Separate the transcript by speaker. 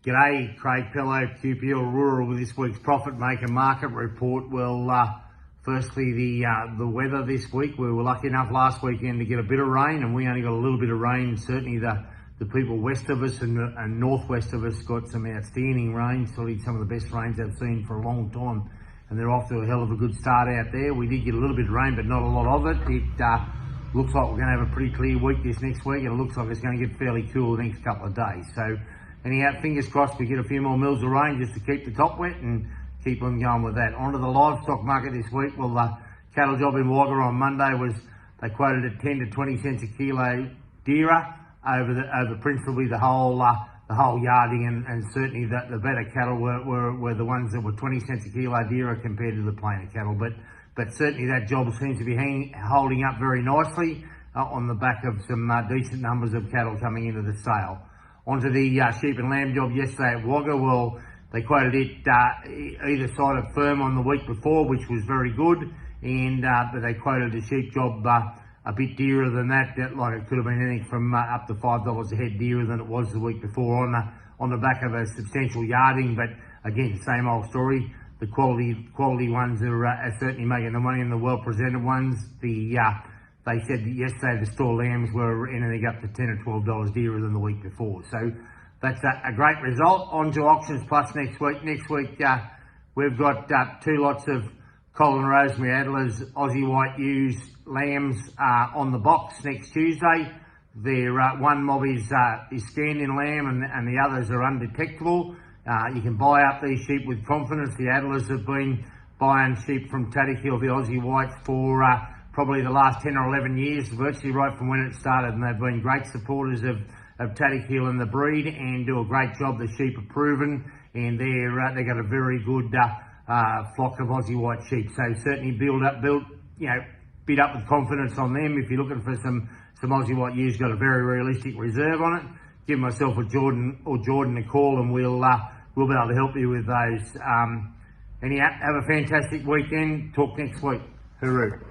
Speaker 1: G'day, Craig Pello, QPL Rural with this week's Profit Maker Market Report. Well, firstly, the weather this week. We were lucky enough last weekend to get a bit of rain, and we only got a little bit of rain. Certainly the people west of us and northwest of us got some outstanding rain, certainly some of the best rains I've seen for a long time. And they're off to a hell of a good start out there. We did get a little bit of rain, but not a lot of it. It looks like we're going to have a pretty clear week this next week, and it looks like it's going to get fairly cool the next couple of days. So anyhow, fingers crossed we get a few more mils of rain just to keep the top wet and keep on going with that. On to the livestock market this week. Well, the cattle job in Wagga on Monday was, they quoted at 10 to 20 cents a kilo dearer over principally the whole yarding, and certainly the better cattle were the ones that were 20 cents a kilo dearer compared to the plainer cattle. But certainly that job seems to be holding up very nicely on the back of some decent numbers of cattle coming into the sale. Onto the sheep and lamb job yesterday at Wagga. Well, they quoted it either side of firm on the week before, which was very good, and but they quoted the sheep job a bit dearer than that. Like it could have been anything from up to $5 a head dearer than it was the week before on the back of a substantial yarding. But again, same old story. The quality ones are certainly making the money, and the well presented ones. They said that yesterday the store lambs were anything up to $10 or $12 dearer than the week before. So that's a great result. On to Auctions Plus next week. Next week we've got two lots of Colin Rosemary Adler's Aussie White Ewes lambs on the box next Tuesday. Their one mob is scanned in lamb, and the others are undetectable. You can buy up these sheep with confidence. The Adlers have been buying sheep from Taddykill, the Aussie Whites, for probably the last 10 or 11 years, virtually right from when it started, and they've been great supporters of Taddykill and the breed, and do a great job. The sheep are proven, and they got a very good flock of Aussie White sheep. So certainly build up with confidence on them. If you're looking for some Aussie White ewes, got a very realistic reserve on it. Give myself or Jordan a call, and we'll be able to help you with those. Anyhow, have a fantastic weekend. Talk next week. Hooroo.